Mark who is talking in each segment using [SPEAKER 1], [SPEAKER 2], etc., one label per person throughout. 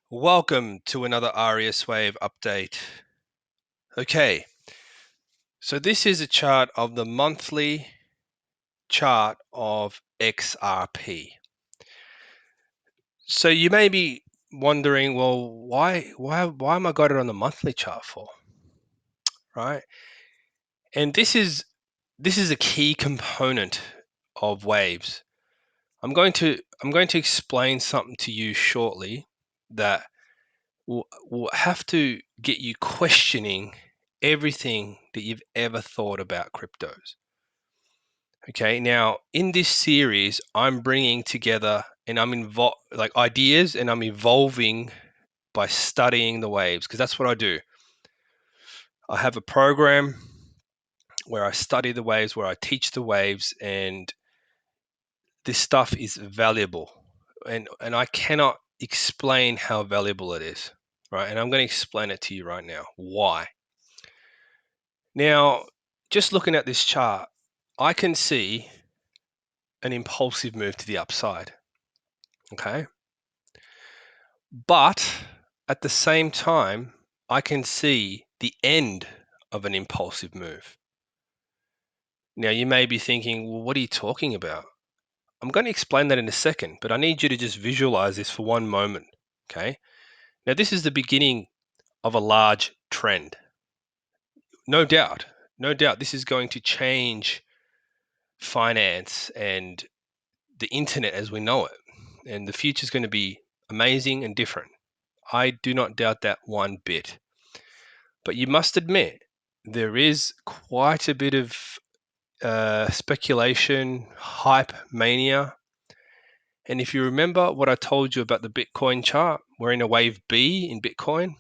[SPEAKER 1] Welcome to another RES Wave update. Okay, so this is a chart of the monthly chart of XRP. So you may be wondering, well, why am I got it on the monthly chart for? Right? And this is a key component of waves. I'm going to explain something to you shortly that will have to get you questioning everything that you've ever thought about cryptos. Okay, now in this series, I'm bringing together and I'm involved like ideas, and I'm evolving by studying the waves, because that's what I do. I have a program where I study the waves, where I teach the waves, and this stuff is valuable, and I cannot explain how valuable it is, right? And I'm going to explain it to you right now. Why? Now, just looking at this chart, I can see an impulsive move to the upside, okay? But at the same time, I can see the end of an impulsive move. Now, you may be thinking, well, what are you talking about? I'm going to explain that in a second, but I need you to just visualize this for one moment, okay? Now, this is the beginning of a large trend. No doubt, this is going to change finance and the internet as we know it. And the future is going to be amazing and different. I do not doubt that one bit. But you must admit, there is quite a bit of speculation, hype mania. And if you remember what I told you about the Bitcoin chart, we're in a wave B in Bitcoin.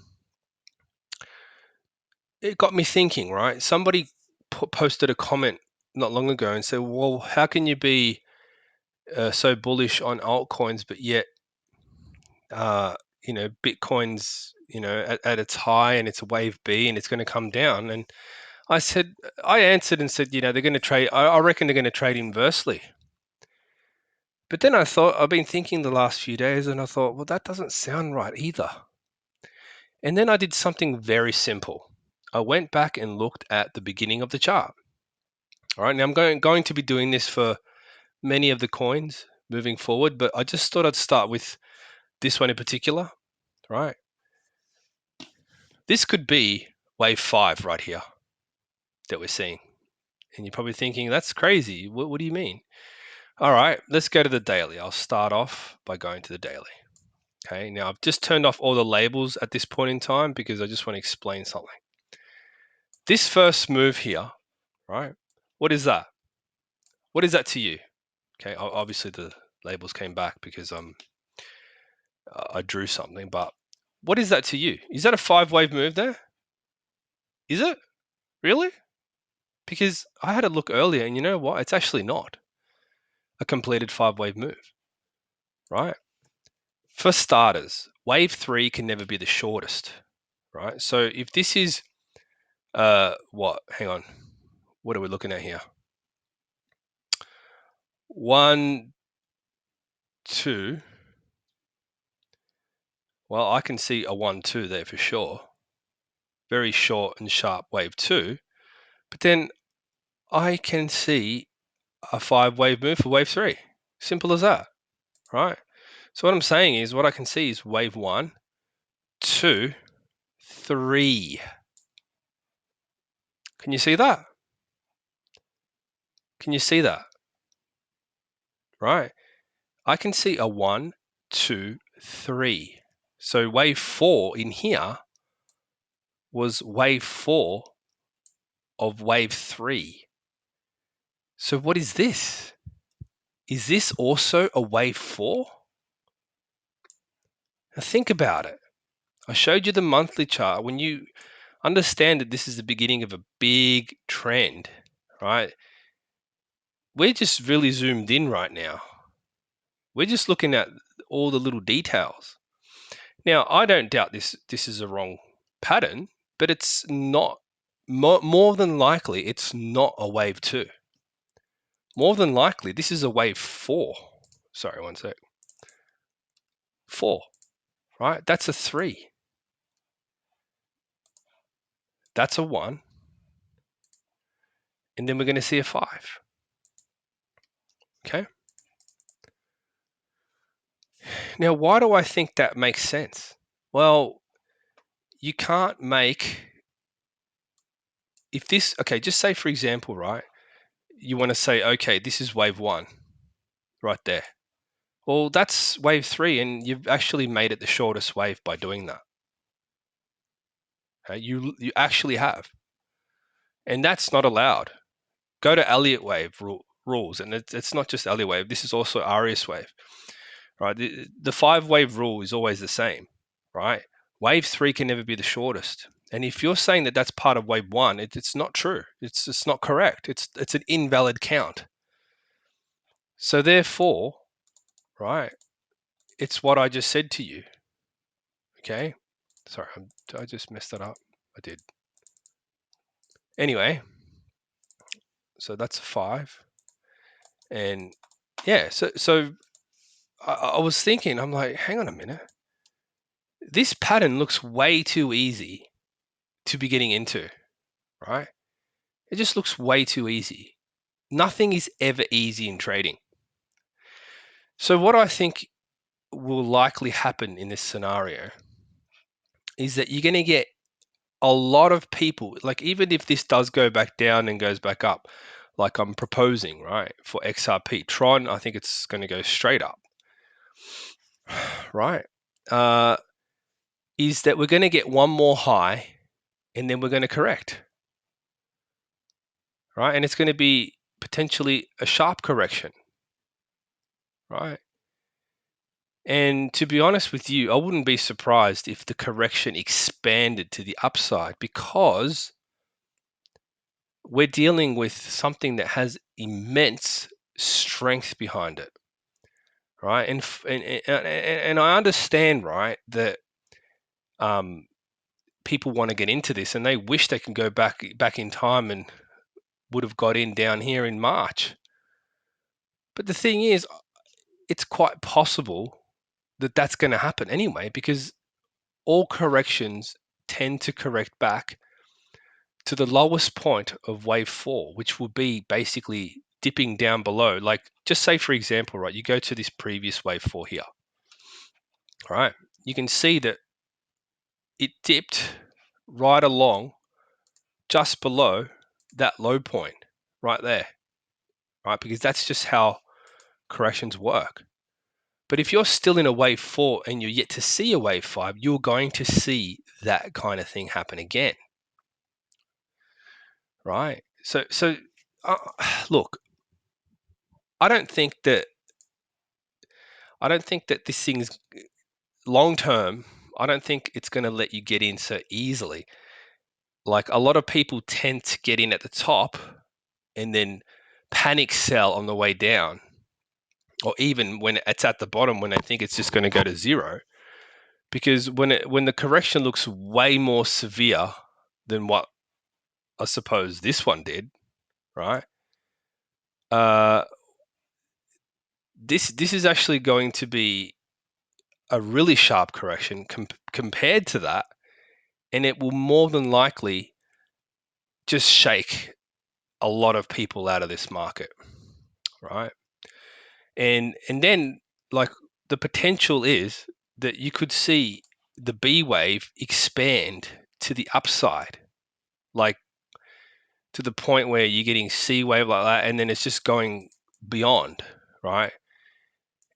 [SPEAKER 1] It got me thinking, right? Somebody posted a comment not long ago and said, well, how can you be so bullish on altcoins, but yet, Bitcoin's, at its high and it's a wave B and it's going to come down? And I answered and said, they're going to trade. I reckon they're going to trade inversely. But then I've been thinking the last few days, and I thought, well, that doesn't sound right either. And then I did something very simple. I went back and looked at the beginning of the chart. All right, now I'm going to be doing this for many of the coins moving forward, but I just thought I'd start with this one in particular, right? This could be wave 5 right here that we're seeing. And you're probably thinking, that's crazy. What do you mean? All right, let's go to the daily. I'll start off by going to the daily. Okay, now I've just turned off all the labels at this point in time because I just want to explain something. This first move here, right? What is that? What is that to you? Okay, obviously the labels came back because I drew something, but what is that to you? Is that a 5-wave move there? Is it? Really? Because I had a look earlier, and you know what? It's actually not a completed 5-wave move, right? For starters, wave 3 can never be the shortest, right? So if this is what? Hang on. What are we looking at here? 1, 2. Well, I can see a 1, 2 there for sure. Very short and sharp wave 2. But then I can see a 5-wave move for wave 3. Simple as that, right? So what I'm saying is, what I can see is wave 1, 2, 3. Can you see that? Can you see that? Right? I can see a 1, 2, 3. So wave 4 in here was wave 4 of wave 3. So what is this? Is this also a wave 4? Now think about it. I showed you the monthly chart. When you understand that this is the beginning of a big trend, right? We're just really zoomed in right now. We're just looking at all the little details. Now, I don't doubt this is a wrong pattern, but it's not, more than likely, it's not a wave 2. More than likely, this is a wave 4. Sorry, one sec. 4, right? That's a 3. That's a 1. And then we're going to see a 5. Okay. Now, why do I think that makes sense? Well, you can't make, if this, okay, just say for example, right, you want to say, okay, this is wave 1 right there. Well, that's wave 3, and you've actually made it the shortest wave by doing that. Okay? You actually have, and that's not allowed. Go to Elliott wave rules, and it's not just Elliott wave. This is also Arias wave, right? The 5-wave rule is always the same, right? Wave 3 can never be the shortest. And if you're saying that that's part of wave 1, it's not true. It's just not correct. It's an invalid count. So therefore, right, it's what I just said to you. Okay. Sorry, I just messed that up. I did. Anyway, so that's a 5. And yeah, so I was thinking, I'm like, hang on a minute. This pattern looks way too easy to be getting into, right? It just looks way too easy. Nothing is ever easy in trading. So what I think will likely happen in this scenario is that you're going to get a lot of people, like even if this does go back down and goes back up, like I'm proposing, right, for XRP, Tron, I think it's going to go straight up, right? Is that we're going to get one more high and then we're going to correct, right? And it's going to be potentially a sharp correction, right? And to be honest with you, I wouldn't be surprised if the correction expanded to the upside, because we're dealing with something that has immense strength behind it, right? And I understand, right, that people want to get into this and they wish they can go back in time and would have got in down here in March. But the thing is, it's quite possible that that's going to happen anyway, because all corrections tend to correct back to the lowest point of wave 4, which will be basically dipping down below. Like, just say, for example, right, you go to this previous wave 4 here, right? You can see that it dipped right along just below that low point right there, right? Because that's just how corrections work. But if you're still in a wave 4 and you're yet to see a wave 5, you're going to see that kind of thing happen again, right? So uh, look, I don't think that this thing's long term. I don't think it's going to let you get in so easily. Like, a lot of people tend to get in at the top and then panic sell on the way down, or even when it's at the bottom when they think it's just going to go to zero. Because when the correction looks way more severe than what I suppose this one did, right? This is actually going to be a really sharp correction compared to that, and it will more than likely just shake a lot of people out of this market, right? And then, like, the potential is that you could see the B wave expand to the upside, like to the point where you're getting C wave like that, and then it's just going beyond, right?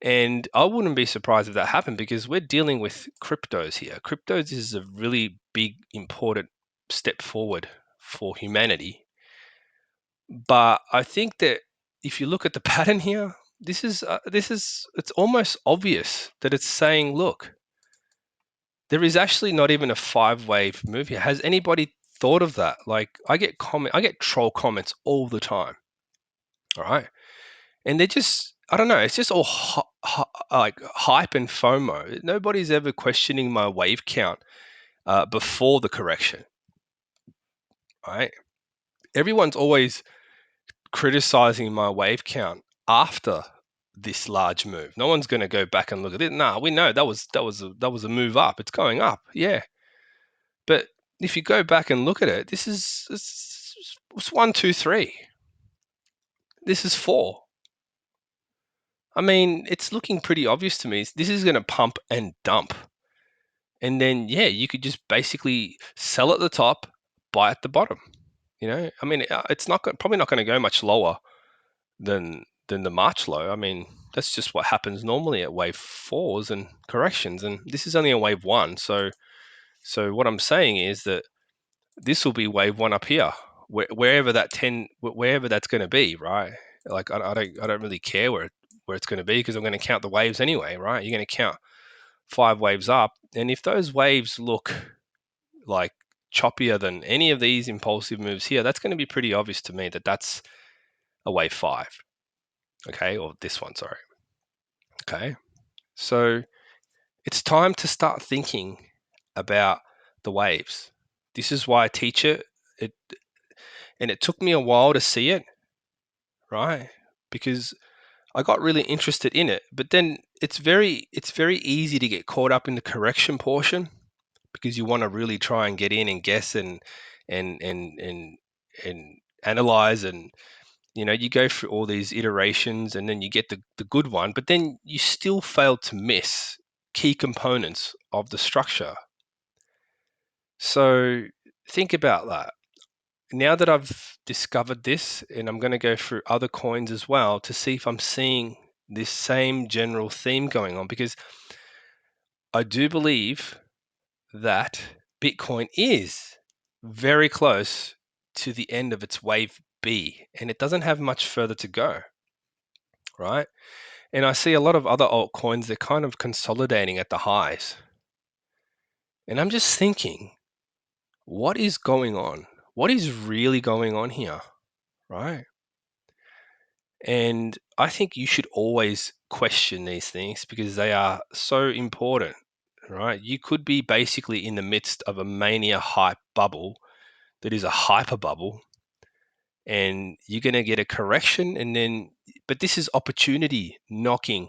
[SPEAKER 1] And I wouldn't be surprised if that happened, because we're dealing with cryptos here. Cryptos is a really big, important step forward for humanity. But I think that if you look at the pattern here, it's almost obvious that it's saying, look, there is actually not even a 5-wave move here. Has anybody thought of that? Like, I get troll comments all the time, all right? And they're just, I don't know, it's just all like hype and FOMO. Nobody's ever questioning my wave count before the correction, right? Everyone's always criticizing my wave count after this large move. No one's going to go back and look at it. Nah, we know that was a move up. It's going up, yeah. But if you go back and look at it, this is it's 1, 2, 3. This is 4. I mean, it's looking pretty obvious to me. This is going to pump and dump, and then yeah, you could just basically sell at the top, buy at the bottom. I mean, it's probably not going to go much lower than the March low. I mean, that's just what happens normally at wave 4s and corrections, and this is only a wave 1. So what I'm saying is that this will be wave 1 up here, wherever that's going to be, right? Like I don't really care where it's going to be, because I'm going to count the waves anyway, right? You're going to count 5 waves up, and if those waves look like choppier than any of these impulsive moves here, that's going to be pretty obvious to me that that's a wave 5. Okay, or this one, sorry. Okay, so it's time to start thinking about the waves. This is why I teach it. And it took me a while to see it, right? Because I got really interested in it, but then it's very easy to get caught up in the correction portion, because you want to really try and get in and guess and and and and analyze, and you go through all these iterations, and then you get the good one, but then you still fail to miss key components of the structure. So think about that. Now that I've discovered this, and I'm going to go through other coins as well to see if I'm seeing this same general theme going on, because I do believe that Bitcoin is very close to the end of its wave B, and it doesn't have much further to go, right? And I see a lot of other altcoins, they're kind of consolidating at the highs. And I'm just thinking, what is going on? What is really going on here, right? And I think you should always question these things, because they are so important, right? You could be basically in the midst of a mania hype bubble that is a hyper bubble, and you're going to get a correction, but this is opportunity knocking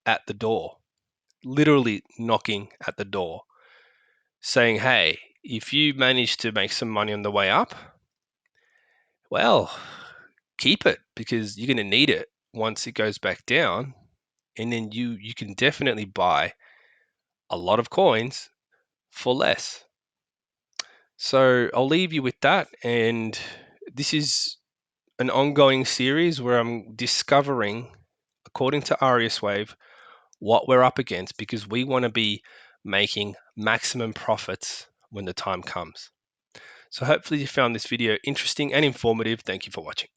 [SPEAKER 1] at the door, literally knocking at the door, saying, hey, if you manage to make some money on the way up, well, keep it, because you're going to need it once it goes back down. And then you can definitely buy a lot of coins for less. So I'll leave you with that. And this is an ongoing series where I'm discovering, according to Arius Wave, what we're up against, because we want to be making maximum profits when the time comes. So hopefully you found this video interesting and informative. Thank you for watching.